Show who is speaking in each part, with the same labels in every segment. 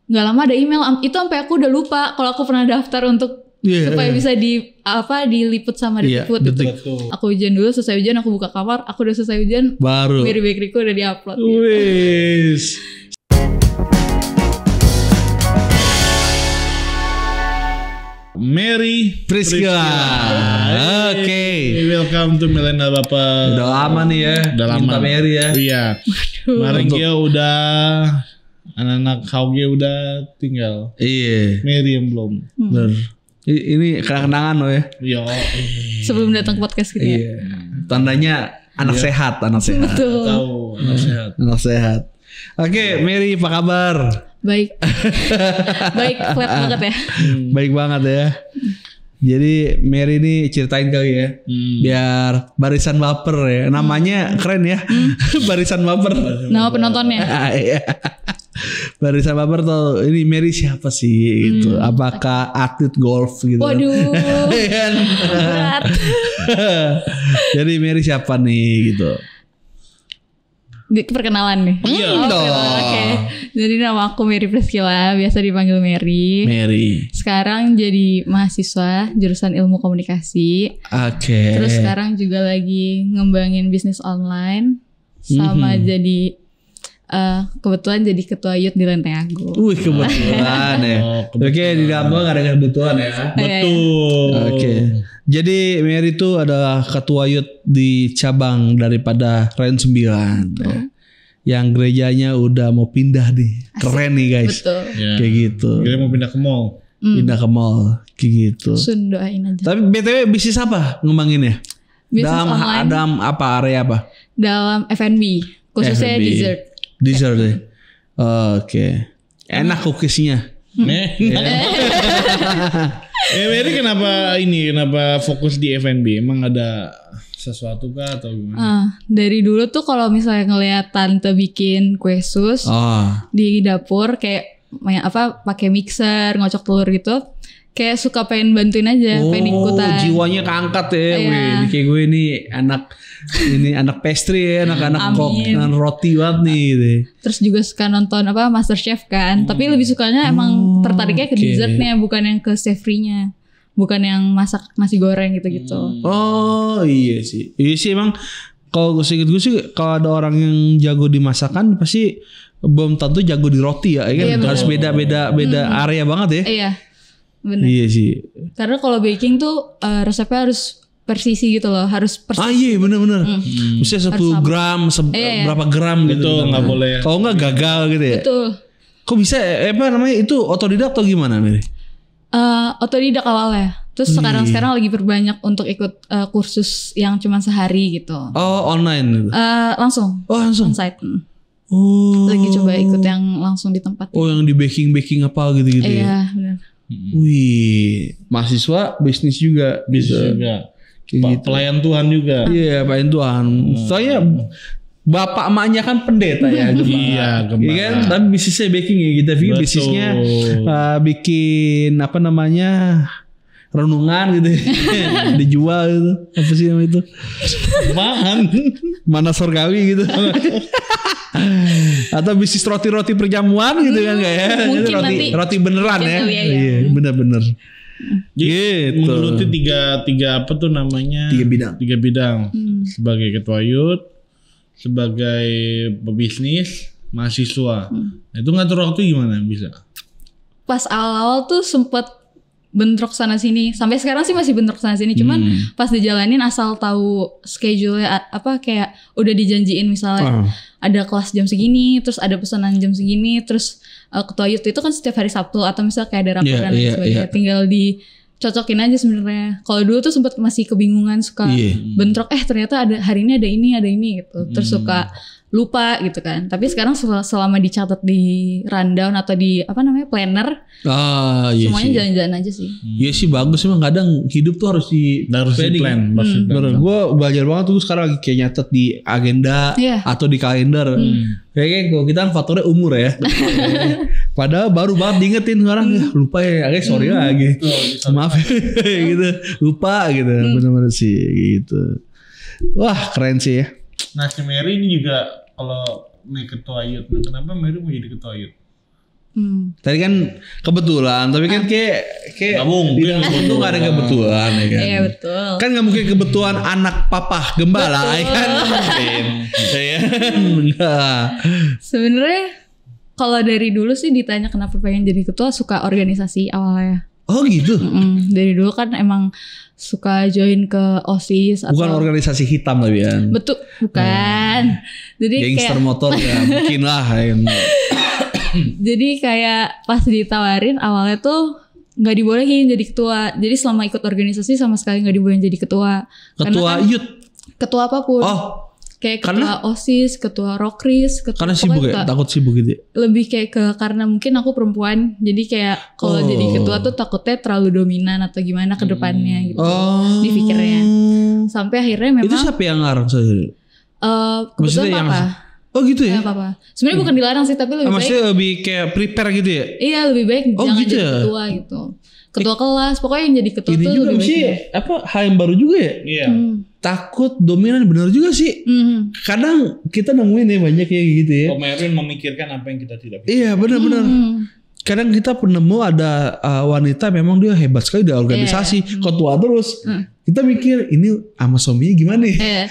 Speaker 1: nggak lama ada email itu sampai aku udah lupa kalau aku pernah daftar untuk supaya bisa diliput sama Detikfood gitu.
Speaker 2: Betul.
Speaker 1: Aku ujian dulu, selesai ujian aku buka kamar, aku udah selesai ujian,
Speaker 3: baru
Speaker 1: Mary Bakeryku udah diupload.
Speaker 3: Wis.
Speaker 2: Mary
Speaker 3: Priska. Oke.
Speaker 2: Welcome to Millennial Bapak.
Speaker 3: Udah lama nih ya.
Speaker 2: Udah lama.
Speaker 3: Minta Mary ya.
Speaker 2: Iya. Kemarin dia udah anak-anak Hauge udah tinggal.
Speaker 3: Iya.
Speaker 2: Mary yang belum.
Speaker 3: Bener. Ini kenangan lo ya.
Speaker 2: Iya.
Speaker 1: Sebelum datang ke podcast gitu ya.
Speaker 3: Iya. Tandanya anak sehat, anak sehat.
Speaker 1: Betul.
Speaker 2: Tahu anak sehat.
Speaker 3: Anak sehat. Oke, Mary apa kabar?
Speaker 1: Baik. Baik, flat banget ya.
Speaker 3: Baik banget ya. Jadi Mary ini ceritain kali ya. Biar barisan baper ya. Namanya keren ya. Barisan baper.
Speaker 1: Nama penontonnya.
Speaker 3: Iya. Barisan baper tuh ini Mary siapa sih gitu. Apakah atlet golf gitu.
Speaker 1: Waduh. Berat.
Speaker 3: Jadi Mary siapa nih gitu.
Speaker 1: Perkenalan nih.
Speaker 2: Iya.
Speaker 1: Oke. Jadi nama aku Mary Priscilla, biasa dipanggil Mary.
Speaker 3: Mary.
Speaker 1: Sekarang jadi mahasiswa jurusan Ilmu Komunikasi.
Speaker 3: Oke.
Speaker 1: Terus sekarang juga lagi ngembangin bisnis online sama jadi kebetulan jadi ketua youth di Lenteng Agung.
Speaker 3: Wih kebetulan ya. Oke di dalam gak ada kebutuhan ya.
Speaker 2: Betul.
Speaker 3: Oke. Jadi Mary itu adalah ketua youth di cabang daripada Ren 9 ya. Yang gerejanya udah mau pindah nih. Keren nih guys.
Speaker 1: Betul.
Speaker 2: Ya.
Speaker 3: Kayak gitu.
Speaker 2: Kira mau pindah ke mall.
Speaker 3: Pindah ke mall kayak gitu.
Speaker 1: Sun doain aja.
Speaker 3: Tapi BTW bisnis apa ngembanginnya?
Speaker 1: Bisnis
Speaker 3: Dalam
Speaker 1: online.
Speaker 3: dalam apa area apa?
Speaker 1: Dalam F&B, khususnya
Speaker 3: F&B.
Speaker 1: dessert.
Speaker 3: Dessert ya. Oke. Enak cookiesnya.
Speaker 2: Mary kenapa fokus di F&B? Emang ada sesuatu kah atau gimana?
Speaker 1: Dari dulu tuh kalau misalnya ngeliat tante bikin kue sus
Speaker 3: Oh.
Speaker 1: di dapur kayak pakai mixer, ngocok telur gitu, kayak suka pengen bantuin aja, pengen ikutan.
Speaker 3: Jiwanya keangkat ya.
Speaker 1: Iya.
Speaker 3: Wih, ini kayak gue ini anak pastry ya, anak kok dan roti banget nih gitu.
Speaker 1: Terus juga suka nonton MasterChef kan, tapi lebih sukanya emang tertariknya ke dessertnya, bukan yang ke savory-nya, bukan yang masak nasi goreng gitu-gitu.
Speaker 3: Oh iya sih. Iya sih emang kalau gue sih kalau ada orang yang jago di masakan pasti belum tentu jago di roti ya. Kan harus beda area banget ya.
Speaker 1: Iya. Bener.
Speaker 3: Iya sih.
Speaker 1: Karena kalau baking tuh resepnya harus persisi gitu loh, harus persis.
Speaker 3: Iya bener-bener. Misalnya 10 gram, berapa gram gitu.
Speaker 2: Betul, nggak boleh.
Speaker 3: Kalau nggak gagal gitu ya.
Speaker 1: Betul.
Speaker 3: Kok bisa? Apa namanya itu otodidak atau gimana Mary?
Speaker 1: Otodidak awalnya. Terus sekarang lagi berbanyak untuk ikut kursus yang cuma sehari gitu.
Speaker 3: Oh online gitu.
Speaker 1: Langsung.
Speaker 3: Oh langsung.
Speaker 1: Onsite.
Speaker 3: Oh.
Speaker 1: Lagi coba ikut yang langsung di tempat.
Speaker 3: Oh yang di baking apa gitu-gitu ya.
Speaker 1: Iya benar.
Speaker 3: Wih, mahasiswa bisnis juga.
Speaker 2: Bisnis
Speaker 3: gitu.
Speaker 2: juga.
Speaker 3: Kayak gitu.
Speaker 2: Pelayan Tuhan juga.
Speaker 3: Iya, pelayan Tuhan. Soalnya bapak emaknya kan pendeta ya.
Speaker 2: Iya, gembala.
Speaker 3: Iya kan, tapi bisnisnya baking ya. Kita pikir
Speaker 2: Betul.
Speaker 3: bisnisnya bikin apa namanya renungan gitu, dijual gitu. Apa sih nama itu? Mana surgawi gitu. Atau bisnis roti-roti perjamuan gitu kan enggak ya?
Speaker 1: Mungkin
Speaker 3: Itu roti beneran ya.
Speaker 1: kali ya.
Speaker 3: Iya, bener-bener.
Speaker 2: Jadi
Speaker 3: Gitu.
Speaker 2: menggeluti tiga apa tuh namanya? Tiga bidang. Sebagai ketua youth, sebagai pebisnis, mahasiswa. Nah, itu ngatur waktu gimana bisa?
Speaker 1: Pas awal tuh sempet bentrok sana sini. Sampai sekarang sih masih bentrok sana sini. Cuman pas dijalanin asal tahu schedule-nya kayak udah dijanjiin misalnya ada kelas jam segini, terus ada pesanan jam segini, terus ketua youth itu kan setiap hari Sabtu atau misalnya kayak ada rapat dan lain sebagainya. Tinggal dicocokin aja sebenarnya. Kalau dulu tuh sempat masih kebingungan, suka bentrok. Ternyata ada hari ini ada ini gitu. Terus suka lupa gitu kan. Tapi sekarang selama dicatat di rundown atau di planner,
Speaker 3: Iya
Speaker 1: semuanya
Speaker 3: sih.
Speaker 1: jalan-jalan aja sih.
Speaker 3: Iya sih bagus emang kadang hidup tuh harus di
Speaker 2: plan.
Speaker 3: Gue belajar banget tuh sekarang lagi kayak nyatet di agenda atau di kalender. Kayaknya kalau kita kan faktornya umur ya. Padahal baru banget diingetin sekarang lupa ya, sorry lagi. Maaf gitu, lupa gitu. Benar-benar sih gitu. Wah keren sih ya.
Speaker 2: Nah si Mary ini juga kalau nih ketua youth, kenapa Mary mau jadi ketua youth?
Speaker 3: Tadi kan kebetulan, tapi kan kayak
Speaker 2: gak mungkin
Speaker 3: itu gak ada kebetulan ya kan.
Speaker 1: Iya betul.
Speaker 3: Kan gak mungkin kebetulan anak papa gembala ya kan.
Speaker 1: Sebenarnya kalau dari dulu sih ditanya kenapa pengen jadi ketua, suka organisasi awalnya.
Speaker 3: Oh gitu.
Speaker 1: Dari dulu kan emang suka join ke OSIS atau
Speaker 3: bukan organisasi hitam tapi ya.
Speaker 1: Betul, bukan. Jadi
Speaker 3: gangster
Speaker 1: kayak
Speaker 3: motor ya mungkin lah.
Speaker 1: Jadi kayak pas ditawarin awalnya tuh nggak dibolehin jadi ketua. Jadi selama ikut organisasi sama sekali nggak dibolehin jadi ketua.
Speaker 3: Ketua
Speaker 1: kan,
Speaker 3: youth.
Speaker 1: Ketua apapun.
Speaker 3: Oh.
Speaker 1: Kayak ketua OSIS, ketua Rokris,
Speaker 3: karena sibuk ya, takut sibuk gitu.
Speaker 1: Lebih kayak karena mungkin aku perempuan, jadi kayak kalau jadi ketua tuh takutnya terlalu dominan atau gimana ke depannya gitu. Dipikirnya. Sampai akhirnya memang.
Speaker 3: Itu siapa yang ngarang saya?
Speaker 1: Kebetulan papa.
Speaker 3: Oh gitu ya?
Speaker 1: Apa-apa. Sebenarnya bukan dilarang sih, tapi lebih baik.
Speaker 3: Maksudnya lebih kayak prepare gitu ya?
Speaker 1: Iya, lebih baik jangan
Speaker 3: gitu
Speaker 1: jadi ketua gitu. Ketua kelas, pokoknya yang jadi ketua tuh lebih baik.
Speaker 3: Hal yang baru juga ya?
Speaker 2: Iya.
Speaker 3: Takut dominan, benar juga sih. Kadang kita nemuin ya banyak kayak gitu ya.
Speaker 2: Komerin memikirkan apa yang kita tidak pikirkan.
Speaker 3: Iya, benar-benar. Kadang kita penemu ada wanita memang dia hebat sekali di organisasi, ketua terus. Kita mikir ini sama suaminya gimana ya?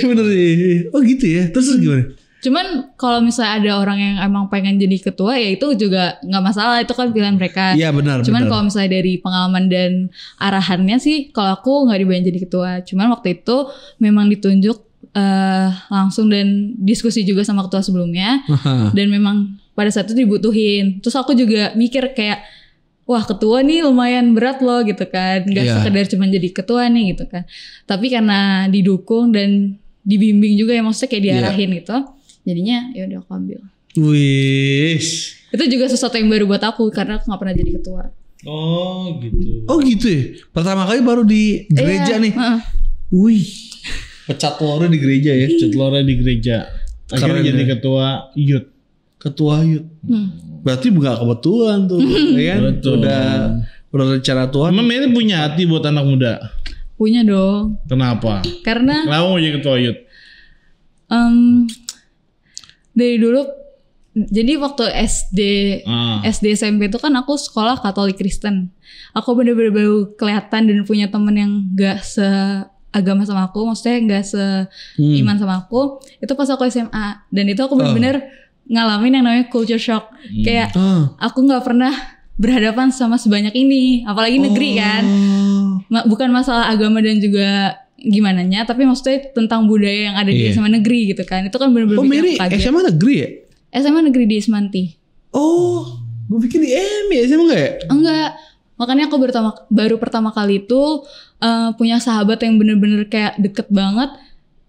Speaker 3: Bener ya. Oh gitu ya. Terus gimana?
Speaker 1: Cuman kalau misalnya ada orang yang emang pengen jadi ketua ya itu juga nggak masalah, itu kan pilihan mereka.
Speaker 3: Iya benar.
Speaker 1: Cuman kalau misalnya dari pengalaman dan arahannya sih, kalau aku nggak dibayar jadi ketua. Cuman waktu itu memang ditunjuk langsung dan diskusi juga sama ketua sebelumnya. Dan memang pada saat itu dibutuhin. Terus aku juga mikir kayak, wah ketua nih lumayan berat loh gitu kan. Gak sekedar cuma jadi ketua nih gitu kan. Tapi karena didukung dan dibimbing juga ya, maksudnya kayak diarahin gitu. Jadinya ya udah aku ambil.
Speaker 3: Wih.
Speaker 1: Itu juga sesuatu yang baru buat aku karena aku gak pernah jadi ketua.
Speaker 2: Oh gitu.
Speaker 3: Oh gitu ya. Pertama kali baru di gereja nih. Wih. Pecat telurnya di gereja ya.
Speaker 2: Pecat telurnya di gereja. Akhirnya jadi ketua youth.
Speaker 3: Ketua youth. Berarti gak kebetulan tuh. Ya kan? Udah rencana Tuhan.
Speaker 2: Emang ini punya hati buat anak muda?
Speaker 1: Punya dong.
Speaker 2: Kenapa?
Speaker 1: Karena
Speaker 2: mau jadi ketua youth?
Speaker 1: Dari dulu, jadi waktu SD SMP itu kan aku sekolah Katolik Kristen. Aku bener-bener baru kelihatan dan punya temen yang gak seagama sama aku, maksudnya gak seiman sama aku. Itu pas aku SMA, dan itu aku bener-bener ngalamin yang namanya culture shock. Kayak aku gak pernah berhadapan sama sebanyak ini, apalagi negeri kan. Bukan masalah agama dan juga gimana nya, tapi maksudnya tentang budaya yang ada di SMA negeri gitu kan. Itu kan benar-benar
Speaker 3: bikin kaget. SMA negeri ya?
Speaker 1: SMA negeri di Ismanti.
Speaker 3: Oh, gue pikir di EMI SMA enggak ya?
Speaker 1: Enggak. Makanya aku baru pertama kali itu punya sahabat yang benar-benar kayak deket banget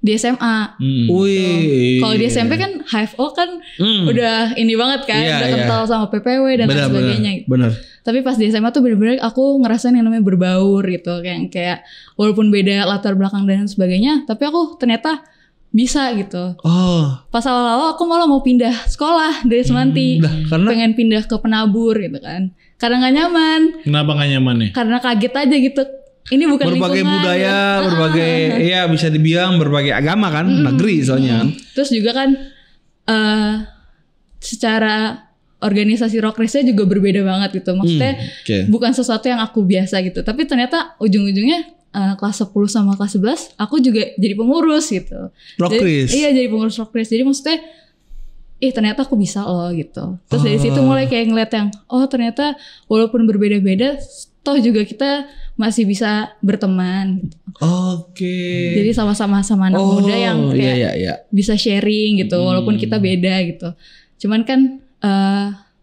Speaker 1: di SMA.
Speaker 3: Wih.
Speaker 1: Kalau di SMP kan HFO kan udah ini banget kan, udah kental sama PPW dan lain sebagainya.
Speaker 3: Bener.
Speaker 1: Tapi pas di SMA tuh bener-bener aku ngerasain yang namanya berbaur gitu, kayak walaupun beda latar belakang dan sebagainya, tapi aku ternyata bisa gitu. Pas awal-awal aku malah mau pindah sekolah dari Semanti, pengen pindah ke Penabur gitu kan, karena nggak nyaman.
Speaker 2: Kenapa nggak nyaman nih?
Speaker 1: Karena kaget aja gitu. Ini bukan
Speaker 3: berbagai
Speaker 1: lingkungan,
Speaker 3: budaya, berbagai ya bisa dibilang berbagai agama kan, negeri soalnya. Terus
Speaker 1: juga kan secara organisasi Rokrisnya juga berbeda banget gitu. Maksudnya bukan sesuatu yang aku biasa gitu. Tapi ternyata ujung-ujungnya kelas 10 sama kelas 11 aku juga jadi pengurus gitu.
Speaker 3: Rokris.
Speaker 1: Iya, jadi pengurus Rokris. Jadi maksudnya ternyata aku bisa loh gitu. Terus dari situ mulai kayak ngeliat yang ternyata walaupun berbeda-beda toh juga kita masih bisa berteman gitu. Jadi sama-sama anak muda yang kayak bisa sharing gitu walaupun kita beda gitu. Cuman kan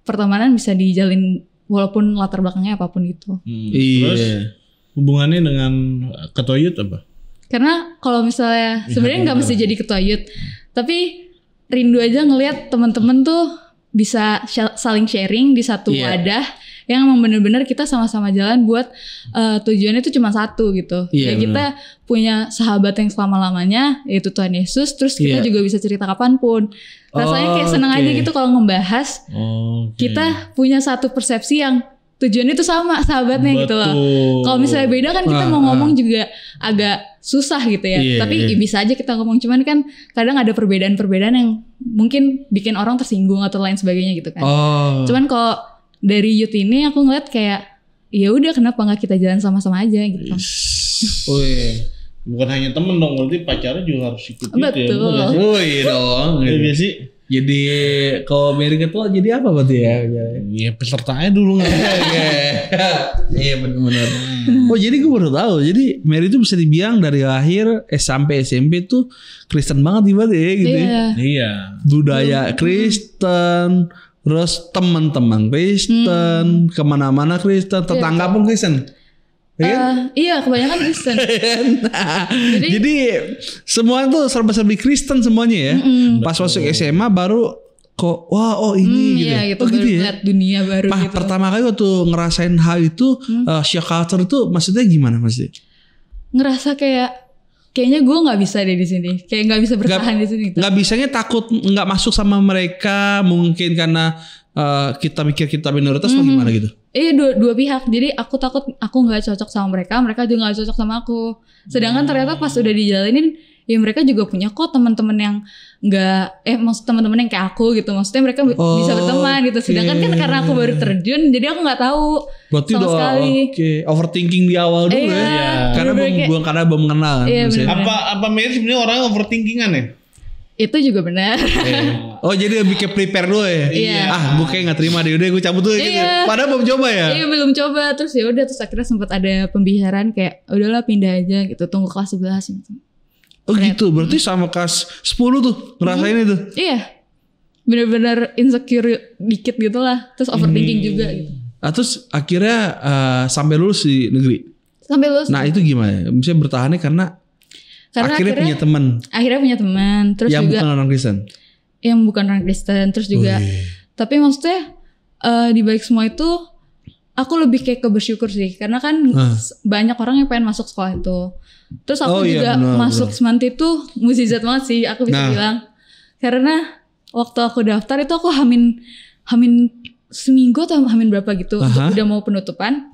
Speaker 1: pertemanan bisa dijalin walaupun latar belakangnya apapun gitu.
Speaker 2: Terus hubungannya dengan ketua youth apa?
Speaker 1: Karena kalau misalnya sebenarnya nggak mesti jadi ketua youth, tapi rindu aja ngelihat teman-teman tuh bisa saling sharing di satu wadah yang emang bener-bener kita sama-sama jalan buat tujuannya itu cuma satu gitu. Kita punya sahabat yang selama-lamanya yaitu Tuhan Yesus. Terus kita juga bisa cerita kapanpun. Rasanya kayak seneng aja gitu kalau ngebahas. Kita punya satu persepsi yang tujuannya tuh sama sahabatnya gitu loh. Kalau misalnya beda kan kita mau ngomong juga agak susah gitu ya. Tapi bisa aja kita ngomong, cuman kan kadang ada perbedaan-perbedaan yang mungkin bikin orang tersinggung atau lain sebagainya gitu kan. Cuman kalau dari youth ini aku ngeliat kayak ya udah kenapa nggak kita jalan sama-sama aja gitu.
Speaker 2: Bukan hanya temen dong, berarti pacarnya juga harus ikut.
Speaker 1: Betul.
Speaker 2: Iya dong. Iya sih.
Speaker 3: Jadi kalau Mary ketua jadi apa berarti ya?
Speaker 2: Iya pesertanya dulu nggak.
Speaker 3: Iya benar-benar. Oh jadi gue baru tahu. Jadi Mary itu bisa dibilang dari lahir sampai SMP tuh Kristen banget ibaratnya ya gitu.
Speaker 2: Iya.
Speaker 3: Budaya Kristen, terus teman-teman Kristen, kemana-mana Kristen, tetangga pun Kristen.
Speaker 1: Iya kebanyakan Kristen.
Speaker 3: Jadi semua tuh serba-serbi Kristen semuanya ya. Pas masuk SMA baru kok ini gitu.
Speaker 1: Iya gitu, baru lihat dunia baru gitu.
Speaker 3: Pertama kali waktu ngerasain hal itu shock culture itu maksudnya gimana maksudnya?
Speaker 1: Ngerasa kayaknya gue nggak bisa deh di sini. Kayak nggak bisa bertahan di sini. Gitu.
Speaker 3: Nggak bisanya takut nggak masuk sama mereka mungkin karena kita mikir kita minoritas atau gimana gitu?
Speaker 1: Iya dua pihak. Jadi aku takut aku nggak cocok sama mereka juga nggak cocok sama aku. Sedangkan ternyata pas udah dijalanin, ya mereka juga punya kok teman-teman yang maksud teman-teman yang kayak aku gitu. Maksudnya mereka bisa berteman gitu. Sedangkan kan karena aku baru terjun, jadi aku nggak tahu.
Speaker 3: Berarti
Speaker 1: sama sekali.
Speaker 3: Overthinking di awal dulu ya. Karena belum mengenal.
Speaker 1: Iya,
Speaker 2: apa Mary sebenarnya orang overthinkingan ya?
Speaker 1: Itu juga benar.
Speaker 3: Oh jadi lebih ke prepare dulu ya?
Speaker 1: Iya.
Speaker 3: Gue kayak gak terima deh, udah gue cabut dulu gitu. Padahal belum coba ya?
Speaker 1: Iya belum coba. Terus terus akhirnya sempat ada pembicaraan kayak udahlah pindah aja gitu, tunggu kelas 11 gitu.
Speaker 3: Oh gitu, berarti sama kelas 10 tuh ngerasain itu?
Speaker 1: Iya. Bener-bener insecure dikit gitu lah. Terus overthinking juga gitu.
Speaker 3: Terus akhirnya sampai lulus di negeri?
Speaker 1: Sampai lulus.
Speaker 3: Nah itu gimana? Misalnya bertahannya karena akhirnya punya teman.
Speaker 1: Akhirnya punya teman. Terus
Speaker 3: yang
Speaker 1: juga
Speaker 3: bukan orang Kristen.
Speaker 1: Yang bukan orang Kristen. Terus juga. Tapi maksudnya di balik semua itu aku lebih kayak bersyukur sih. Karena kan banyak orang yang pengen masuk sekolah itu. Terus aku juga masuk Semanti itu mukjizat banget sih. Aku bisa bilang. Karena waktu aku daftar itu aku hamin seminggu atau hamin berapa gitu. Udah mau pendaftaran.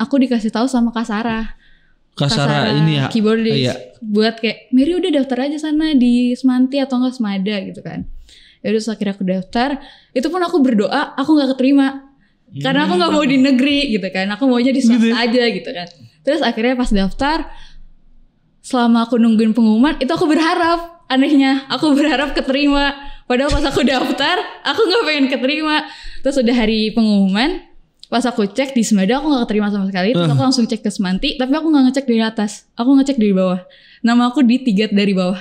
Speaker 1: Aku dikasih tahu sama Kak Sarah ini ya keyboardist buat kayak Mary udah daftar aja sana di Semanti atau enggak Semada gitu kan. Ya udah akhirnya aku daftar. Itu pun aku berdoa aku nggak keterima karena aku nggak mau di negeri gitu kan. Aku maunya di swasta aja gitu kan. Terus akhirnya pas daftar, selama aku nungguin pengumuman itu aku berharap, anehnya aku berharap keterima. Padahal pas aku daftar aku nggak pengen keterima. Terus udah hari pengumuman, pas aku cek di Semada aku gak keterima sama sekali. Terus aku langsung cek ke Semanti. Tapi aku gak ngecek dari atas, aku ngecek dari bawah. Nama aku di 3 dari bawah.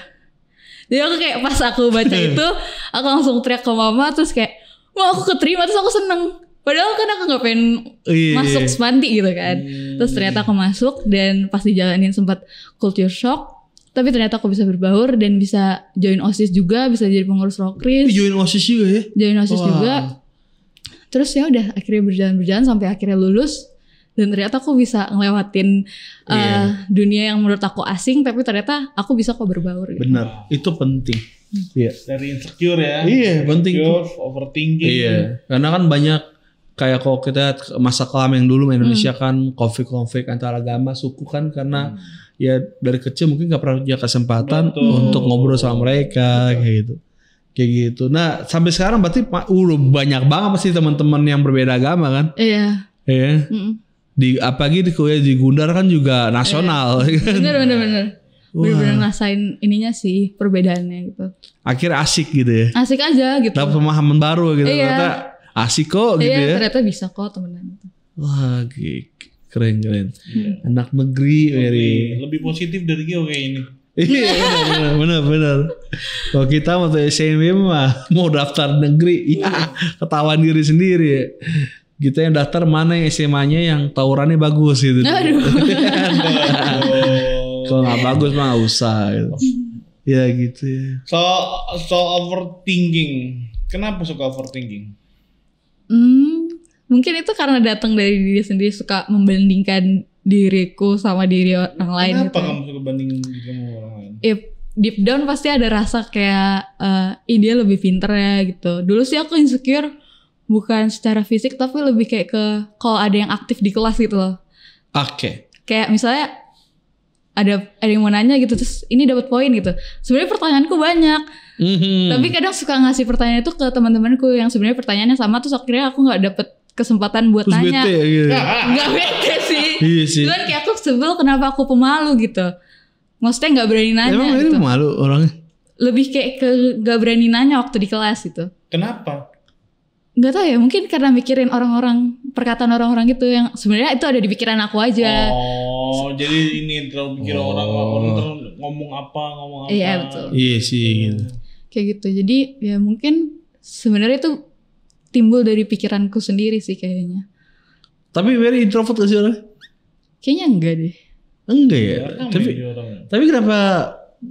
Speaker 1: Jadi aku kayak pas aku baca itu, aku langsung teriak ke mama. Terus kayak, wah aku keterima. Terus aku seneng. Padahal kan aku gak pengen masuk Semanti gitu kan. Terus ternyata aku masuk. Dan pas dijalanin sempat culture shock. Tapi ternyata aku bisa berbaur dan bisa join OSIS juga. Bisa jadi pengurus Rokris.
Speaker 3: Join OSIS juga ya?
Speaker 1: Join OSIS juga. Terus ya udah akhirnya berjalan sampai akhirnya lulus. Dan ternyata aku bisa ngelewatin dunia yang menurut aku asing. Tapi ternyata aku bisa kok berbaur gitu.
Speaker 3: Benar, itu penting. Iya.
Speaker 2: Dari insecure ya.
Speaker 3: Iya penting.
Speaker 2: Insecure, overthinking.
Speaker 3: Iya. Karena kan banyak kayak kalau kita masa kelam yang dulu Indonesia kan konflik antara agama, suku kan. Karena ya dari kecil mungkin gak pernah punya kesempatan untuk ngobrol sama mereka kayak gitu. Kayak gitu. Nah sampai sekarang berarti udah banyak banget pasti teman-teman yang berbeda agama kan?
Speaker 1: Iya.
Speaker 3: Iya. Apalagi di kuliah di Gundar kan juga nasional.
Speaker 1: Bener. Bener-bener ngerasain ininya sih perbedaannya gitu.
Speaker 3: Akhirnya asik gitu ya?
Speaker 1: Asik aja gitu.
Speaker 3: Dapat pemahaman baru gitu. Ternyata asik kok gitu ya?
Speaker 1: Ternyata bisa kok temenan gitu.
Speaker 3: Wah keren. Anak negeri Mary.
Speaker 2: Lebih positif dari Gio kayak ini.
Speaker 3: Iya benar. Kalau kita waktu SMP mah mau daftar negeri, ya ketahuan diri sendiri ya. Kita yang daftar mana yang SMA-nya yang tawurannya bagus gitu.
Speaker 1: Aduh.
Speaker 3: Kalau nggak bagus mah nggak usah gitu. Ya gitu ya.
Speaker 2: So overthinking. Kenapa suka overthinking?
Speaker 1: Mungkin itu karena datang dari diri sendiri, suka membandingkan diriku sama diri orang lain.
Speaker 2: Kenapa
Speaker 1: gitu.
Speaker 2: kamu suka bandingin diri sama orang lain?
Speaker 1: Deep down pasti ada rasa kayak dia lebih pinter ya gitu. Dulu sih aku insecure bukan secara fisik tapi lebih kayak ke kalau ada yang aktif di kelas gitu loh.
Speaker 3: Oke.
Speaker 1: Kayak misalnya ada yang mau nanya gitu terus ini dapat poin gitu. Sebenarnya pertanyaanku banyak. Tapi kadang suka ngasih pertanyaan itu ke teman-temanku yang sebenarnya pertanyaannya sama terus akhirnya aku nggak dapet kesempatan buat
Speaker 3: terus
Speaker 1: nanya.
Speaker 3: Bete, gitu.
Speaker 1: Nggak bete sih.
Speaker 3: Iya sih.
Speaker 1: Cuman kayak aku sebel kenapa aku pemalu gitu. Maksudnya nggak berani nanya.
Speaker 3: Emang
Speaker 1: gitu.
Speaker 3: Mary pemalu orangnya?
Speaker 1: Lebih kayak ke nggak berani nanya waktu di kelas gitu.
Speaker 2: Kenapa?
Speaker 1: Nggak tahu ya, mungkin karena mikirin orang-orang, perkataan orang-orang gitu yang sebenarnya itu ada di pikiran aku aja.
Speaker 2: Oh, jadi ini terlalu pikir orang terlalu ngomong apa.
Speaker 1: Iya betul.
Speaker 3: Iya sih. Gitu.
Speaker 1: Kayak gitu. Jadi ya mungkin sebenarnya itu timbul dari pikiranku sendiri sih kayaknya.
Speaker 3: Tapi Mary introvert gak sih orangnya?
Speaker 1: Kayaknya enggak deh.
Speaker 3: Enggak ya. Tapi kenapa?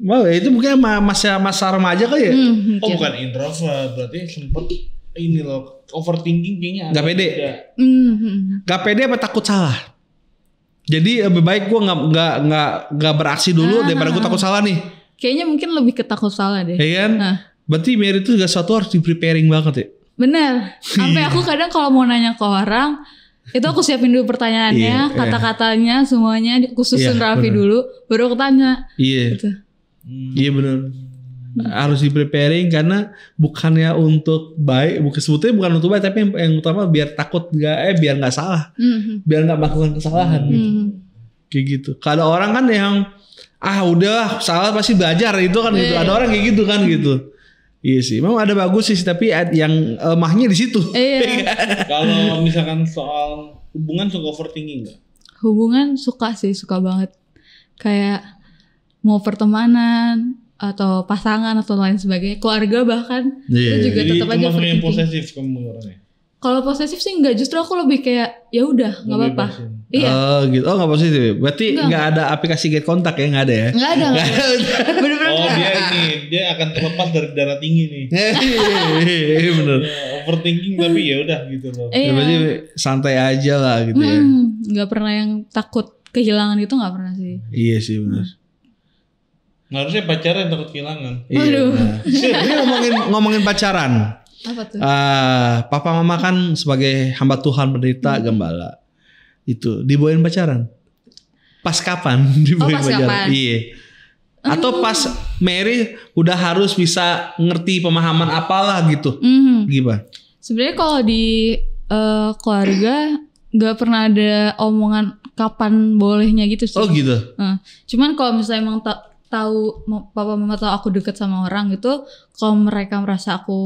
Speaker 3: Wow, itu mungkin masa remaja kali ya?
Speaker 2: Oh bukan introvert, berarti sempet ini loh overthinking kayaknya.
Speaker 3: Gak pede. Gak pede apa takut salah? Jadi lebih baik gue nggak beraksi dulu daripada gue takut salah nih.
Speaker 1: Kayaknya mungkin lebih ketakut salah deh.
Speaker 3: Iya kan? Berarti Mary itu segala sesuatu harus di preparing banget ya.
Speaker 1: Bener. Sampai aku kadang kalau mau nanya ke orang itu aku siapin dulu pertanyaannya, kata-katanya semuanya aku susun rapi dulu, baru aku tanya.
Speaker 3: Iya.
Speaker 1: Gitu.
Speaker 3: Iya benar. Harus di preparing karena bukannya untuk baik, sebetulnya bukan untuk baik, tapi yang utama biar takut biar nggak salah, biar nggak melakukan kesalahan gitu. Kayak gitu. Kalau orang kan yang udah salah pasti belajar itu kan gitu. Ada orang kayak gitu kan gitu. Iya sih, memang ada bagus sih, tapi yang mahnya di situ.
Speaker 2: Kalau misalkan soal hubungan suka overthinking nggak?
Speaker 1: Hubungan suka banget. Kayak mau pertemanan atau pasangan atau lain sebagainya, keluarga bahkan itu juga tetap aja overthinking.
Speaker 2: Posesif kamu orangnya?
Speaker 1: Kalau posesif sih enggak, justru aku lebih kayak ya udah nggak apa-apa. Iya.
Speaker 3: Oh gitu. Oh nggak posesif. Berarti nggak ada aplikasi get kontak ya? Nggak ada ya?
Speaker 1: Nggak ada. Bener-bener.
Speaker 2: Oh dia akan terlepas dari darah tinggi nih.
Speaker 3: Iya bener.
Speaker 2: Overthinking tapi ya udah gitu loh.
Speaker 3: Iya. Berarti santai aja lah gitu ya.
Speaker 1: Nggak pernah yang takut kehilangan itu, nggak pernah sih.
Speaker 3: Iya sih benar.
Speaker 2: Harusnya pacaran takut kehilangan.
Speaker 3: Iya. Ini ngomongin pacaran.
Speaker 1: Apa tuh?
Speaker 3: Papa mama kan sebagai hamba Tuhan pendeta gembala. Itu dibawain pacaran. Pas kapan dibawain pacaran? Iya. Atau pas Mary udah harus bisa ngerti pemahaman apalah gitu. Gimana?
Speaker 1: Sebenarnya kalau di keluarga nggak pernah ada omongan kapan bolehnya gitu sih.
Speaker 3: Oh gitu.
Speaker 1: Cuman kalau misalnya emang tahu papa mama tahu aku deket sama orang gitu, kalau mereka merasa aku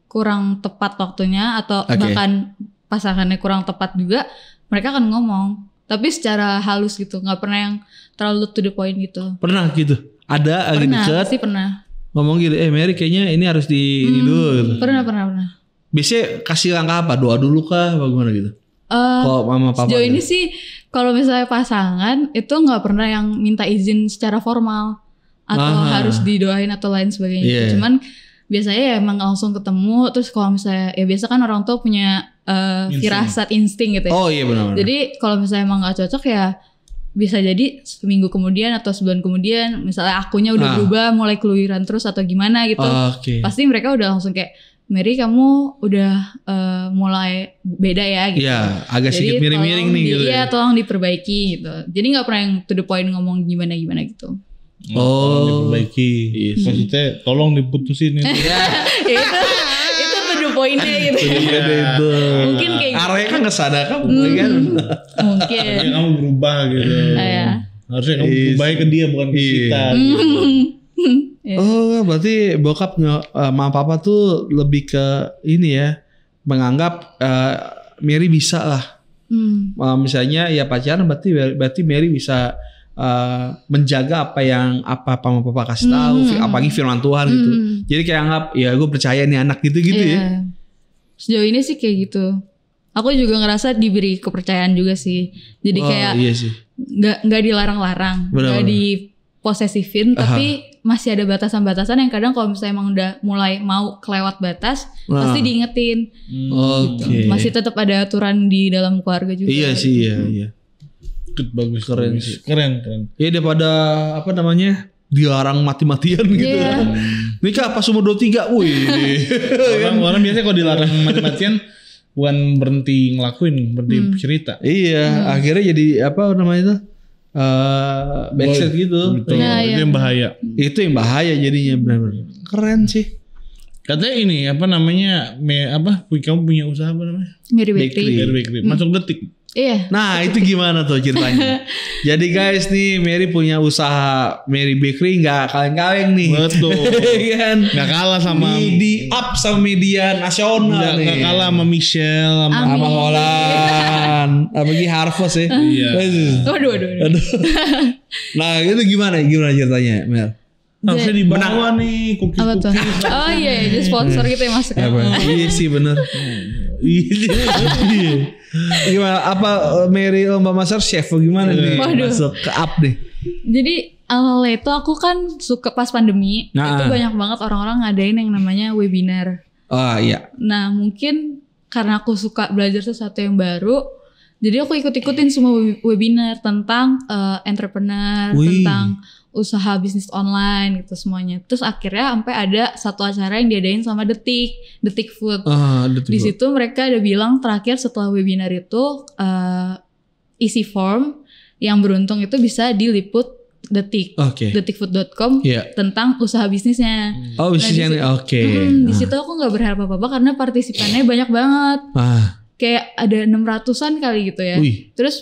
Speaker 1: kurang tepat waktunya atau bahkan pasangannya kurang tepat juga, mereka akan ngomong. Tapi secara halus gitu, nggak pernah yang terlalu to the point gitu.
Speaker 3: Pernah gitu? Ada lagi deket?
Speaker 1: Pasti pernah.
Speaker 3: Ngomong gitu, Mary kayaknya ini harus ini dulu gitu.
Speaker 1: Pernah.
Speaker 3: Biasanya kasih langkah apa? Doa dulu kah? Bagaimana gitu? Kalau mama papa
Speaker 1: sejauh ini sih kalau misalnya pasangan itu nggak pernah yang minta izin secara formal atau harus didoain atau lain sebagainya. Cuman biasanya ya emang langsung ketemu, terus kalau misalnya ya biasa kan orang tua punya firasat insting gitu ya.
Speaker 3: Oh iya benar.
Speaker 1: Jadi kalau misalnya emang nggak cocok ya bisa jadi seminggu kemudian atau sebulan kemudian misalnya akunya udah berubah mulai keluyuran terus atau gimana gitu. Pasti mereka udah langsung kayak, Mary kamu udah mulai beda ya gitu.
Speaker 3: Iya, agak sedikit miring-miring nih gitu.
Speaker 1: Iya, tolong diperbaiki gitu. Jadi gak pernah yang to the point ngomong gimana-gimana gitu.
Speaker 2: Diperbaiki. Maksudnya tolong diputusin itu.
Speaker 1: itu to the pointnya gitu. Mungkin kayak gitu.
Speaker 3: Arahnya kan kesana kan kan.
Speaker 1: Mungkin.
Speaker 2: Kamu berubah gitu. Harusnya kamu berubah ke dia bukan ke kita.
Speaker 3: Oh berarti bokap mama papa tuh lebih ke ini ya, menganggap Mary bisa lah. Misalnya ya pacaran berarti Mary bisa menjaga apa mama papa kasih tahu, apalagi firman Tuhan gitu. Jadi kayak anggap ya gue percaya nih anak gitu ya. Sejauh
Speaker 1: ini sih kayak gitu. Aku juga ngerasa diberi kepercayaan juga sih. Jadi kayak nggak dilarang-larang, nggak diposesifin, tapi masih ada batasan-batasan yang kadang kalau misalnya emang udah mulai mau kelewat batas pasti diingetin. Gitu. Masih tetap ada aturan di dalam keluarga juga.
Speaker 3: Iya sih, iya.
Speaker 2: Bagus, keren sih. Keren.
Speaker 3: Iya daripada dilarang mati-matian gitu. Nikah pas umur 23. Wih.
Speaker 2: Orang biasanya kalau dilarang mati-matian bukan berhenti ngelakuin, berhenti cerita.
Speaker 3: Iya, akhirnya jadi apa namanya itu? Backstreet gitu.
Speaker 2: Betul. Itu yang bahaya.
Speaker 3: Itu yang bahaya jadinya benar-benar. Keren sih.
Speaker 2: Katanya ini apa namanya? Kamu punya usaha apa namanya?
Speaker 1: Mary Bakery.
Speaker 2: Masuk Detik.
Speaker 1: Iya.
Speaker 3: Nah itu gimana tuh ceritanya? Jadi guys nih Mary punya usaha Mary Bakery nggak kaleng-kaleng nih.
Speaker 2: Betul.
Speaker 3: Kan?
Speaker 2: Nggak kalah sama
Speaker 3: di up sama media nasional nih.
Speaker 2: Nggak kalah sama Michelle,
Speaker 3: sama Holland, apalagi Harvest ya.
Speaker 2: Iya.
Speaker 1: Waduh.
Speaker 3: Nah itu gimana ceritanya Mel?
Speaker 2: Harusnya dibawa nih cookies.
Speaker 1: Oh iya, jadi sponsor gitu ya masuk.
Speaker 3: Iya sih bener. Gimana apa Mary lomba master chef gimana nih masuk ke up deh.
Speaker 1: Jadi awalnya itu aku kan suka pas pandemi itu banyak banget orang-orang ngadain yang namanya webinar.
Speaker 3: Oh iya.
Speaker 1: Nah mungkin karena aku suka belajar sesuatu yang baru, jadi aku ikut-ikutin semua webinar tentang entrepreneur, tentang usaha bisnis online gitu semuanya. Terus akhirnya sampai ada satu acara yang diadain sama Detik Food. Di situ mereka ada bilang terakhir setelah webinar itu isi form yang beruntung itu bisa diliput Detik, detikfood.com tentang usaha bisnisnya.
Speaker 3: Oh bisnisnya oke.
Speaker 1: Di situ aku nggak berharap apa-apa karena partisipannya banyak banget. Kayak ada 600-an kali gitu ya. Terus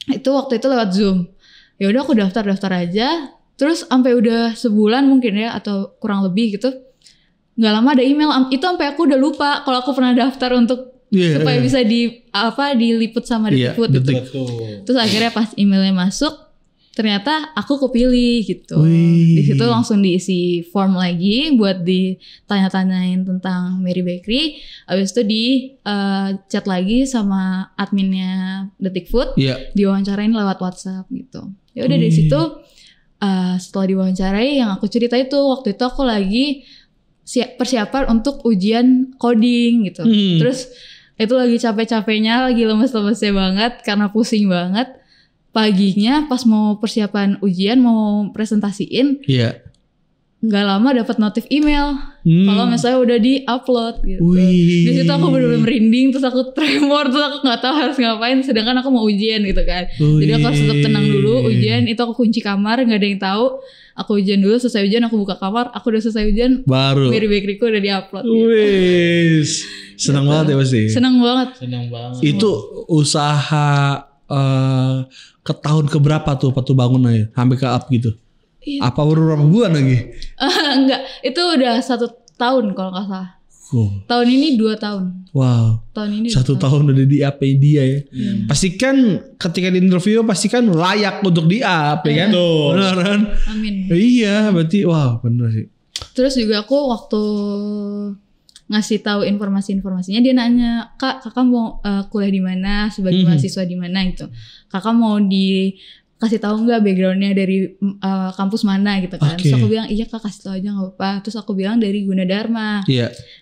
Speaker 1: itu waktu itu lewat Zoom. Ya udah aku daftar aja. Terus sampai udah sebulan mungkin ya atau kurang lebih gitu. Nggak lama ada email. Itu sampai aku udah lupa kalau aku pernah daftar untuk supaya bisa diliput sama Detik Food gitu. Terus akhirnya pas emailnya masuk, ternyata aku kepilih gitu. Di situ langsung diisi form lagi buat ditanya-tanyain tentang Mary Bakery. Habis itu di chat lagi sama adminnya Detik Food, diwawancarain lewat WhatsApp gitu. Ya udah dari situ setelah diwawancarai yang aku cerita itu waktu itu aku lagi persiapan untuk ujian coding gitu. Terus itu lagi capek-capeknya, lagi lemes-lemesnya banget karena pusing banget. Paginya pas mau persiapan ujian, mau presentasiin, nggak lama dapat notif email kalau misalnya udah di-upload gitu. Di situ aku bener-bener merinding, terus aku tremor, terus aku nggak tahu harus ngapain. Sedangkan aku mau ujian gitu kan. Jadi aku harus tetap tenang dulu. Ujian itu aku kunci kamar, nggak ada yang tahu. Aku ujian dulu, selesai ujian aku buka kamar, aku udah selesai ujian, baru Mary Bakery ku udah di-upload.
Speaker 3: Wih, senang banget ya pasti.
Speaker 1: Senang banget.
Speaker 3: Itu usaha ke tahun keberapa tuh bangun aja sampai ke up gitu? Apa beberapa bulan lagi?
Speaker 1: Enggak, itu udah 1 tahun kalau nggak salah. Tahun ini 2 tahun.
Speaker 3: Wow.
Speaker 1: Tahun ini
Speaker 3: 1 tahun udah di up dia ya. Pastikan ketika di interview pastikan layak untuk di up ya kan? Beneran.
Speaker 1: Amin.
Speaker 3: Iya, berarti wah bener sih.
Speaker 1: Terus juga aku waktu ngasih tahu informasinya dia nanya, kakak mau kuliah di mana sebagai mahasiswa di mana gitu, kakak mau dikasih tahu nggak backgroundnya dari kampus mana gitu kan. Terus aku bilang iya kak, kasih tahu aja nggak apa-apa. Terus aku bilang dari Gunadarma.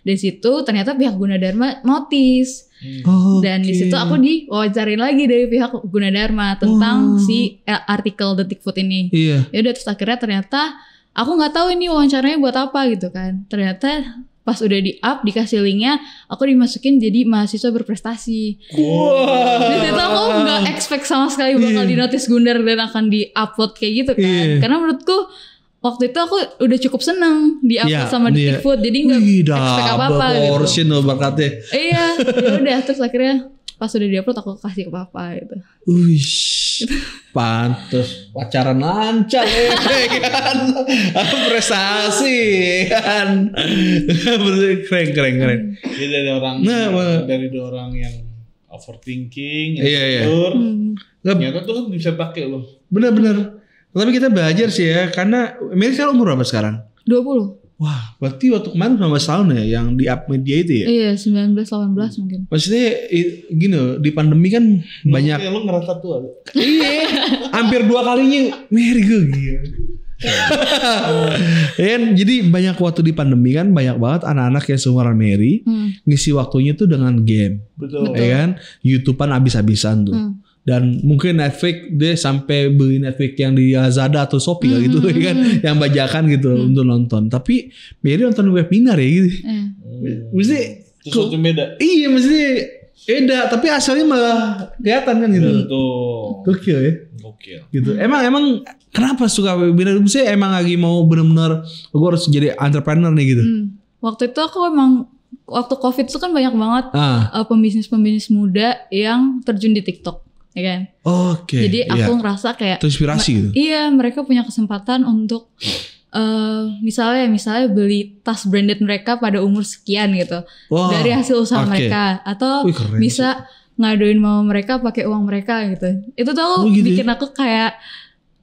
Speaker 1: Dari situ ternyata pihak Gunadarma notice. Dan di situ aku diwawancarain lagi dari pihak Gunadarma tentang si artikel Detik Food ini. Ya udah, terus akhirnya ternyata aku nggak tahu ini wawancaranya buat apa gitu kan. Ternyata pas udah di-up, dikasih linknya, aku dimasukin jadi mahasiswa berprestasi. Di situ aku gak expect sama sekali bakal di notice Gundar dan akan di-upload kayak gitu kan. Karena menurutku waktu itu aku udah cukup seneng di-upload sama Detik Food, jadi gak expect apa-apa gitu. Iya, udah terus akhirnya pas udah di-upload aku kasih ke papa gitu.
Speaker 3: Pantes pacaran lancar kan. Prestasi kan. Keren.
Speaker 2: Jadi dari dua orang yang overthinking, yang ternyata tuh bisa pakai loh.
Speaker 3: Benar. Tapi kita belajar sih ya, karena Mary sekarang umur berapa sekarang?
Speaker 1: 20.
Speaker 3: Wah, berarti waktu kemarin 19 tahun ya yang di up media itu ya?
Speaker 1: Iya, 19-18 mungkin.
Speaker 3: Maksudnya gini, di pandemi kan banyak.
Speaker 2: Lu ngerasa tua.
Speaker 3: Iya, hampir 2 kalinya Mary gue gitu. Jadi banyak waktu di pandemi kan, banyak banget anak-anak yang seumuran Mary ngisi waktunya tuh dengan game.
Speaker 2: Betul.
Speaker 3: Ya kan? YouTubean abis-abisan tuh. Dan mungkin Netflix dia sampai beli Netflix yang di Lazada atau Shopee gitu kan, yang bajakan gitu untuk nonton. Tapi Mary nonton webinar ya gitu. Mesti
Speaker 2: sesuatu beda.
Speaker 3: Iya mesti beda, tapi hasilnya malah kelihatan kan gitu. Gokil ya.
Speaker 2: Gokil.
Speaker 3: Gitu. Emang kenapa suka webinar? Mesti emang lagi mau benar-benar gue harus jadi entrepreneur nih gitu.
Speaker 1: Waktu itu aku emang waktu COVID itu kan banyak banget pembisnis muda yang terjun di TikTok, ya kan?
Speaker 3: Oke.
Speaker 1: Jadi aku ngerasa kayak
Speaker 3: terinspirasi gitu.
Speaker 1: Iya, mereka punya kesempatan untuk misalnya beli tas branded mereka pada umur sekian gitu. Dari hasil usaha mereka atau bisa ngaduin mama mereka pakai uang mereka gitu. Itu tuh aku bikin aku kayak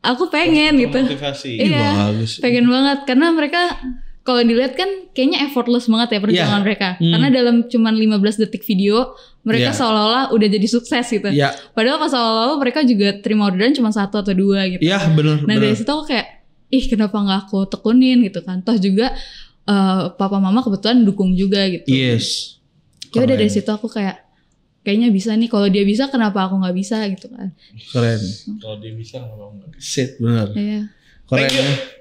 Speaker 1: aku pengen gitu.
Speaker 2: Motivasi.
Speaker 1: Iya. Pengen banget karena mereka kalau dilihat kan kayaknya effortless banget ya perjalanan mereka. Karena dalam cuman 15 detik video mereka seolah-olah udah jadi sukses gitu. Padahal pas awal-awal mereka juga terima orderan cuma 1 atau 2 gitu.
Speaker 3: Iya, benar.
Speaker 1: Nah, dari situ aku kayak kenapa gak aku tekunin gitu kan. Toh juga papa mama kebetulan dukung juga gitu.
Speaker 3: Yes.
Speaker 1: Ya udah dari situ aku kayaknya bisa nih. Kalau dia bisa kenapa aku gak bisa gitu kan.
Speaker 3: Keren.
Speaker 2: Kalau dia bisa kenapa aku gak bisa.
Speaker 3: Shit, benar.
Speaker 1: Iya.
Speaker 3: Keren.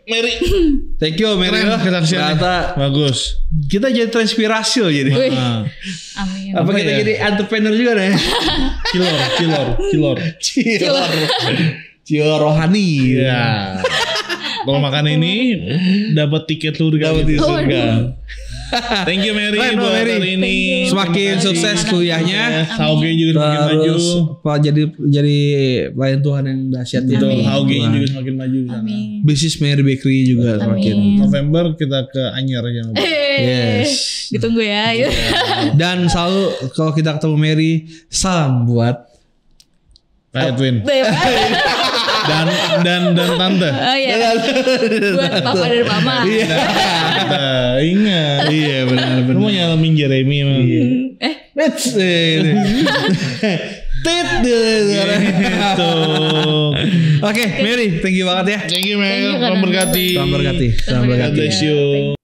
Speaker 2: Mary.
Speaker 3: Thank you Mary.
Speaker 2: Ternyata bagus.
Speaker 3: Kita jadi terinspirasi loh jadi.
Speaker 1: Amin.
Speaker 3: Apa kita jadi entrepreneur juga deh? Cilor rohani.
Speaker 2: Iya. Kalau makan ini dapat tiket surga. Thank you Mary buat hari ini.
Speaker 3: Semakin sukses kuliahnya.
Speaker 2: Sauge juga semakin maju.
Speaker 3: Jadi pelayan Tuhan yang dahsyat ya.
Speaker 2: Sauge juga semakin maju sana.
Speaker 3: Bisnis Mary Bakery juga semakin.
Speaker 2: November kita ke Anyer aja.
Speaker 3: Yes.
Speaker 1: Ditunggu ya.
Speaker 3: Dan selalu kalau kita ketemu Mary, salam buat
Speaker 2: Edwin. dan tante.
Speaker 1: Oh iya. Buat papa dan mama.
Speaker 2: Ingat.
Speaker 3: Iya benar.
Speaker 2: Lu mau nyalamin Jeremy emang.
Speaker 3: Oke, Mary, thank you banget ya.
Speaker 2: Thank you Mary. Salam berkati.
Speaker 3: Salam berkati.
Speaker 2: God bless you.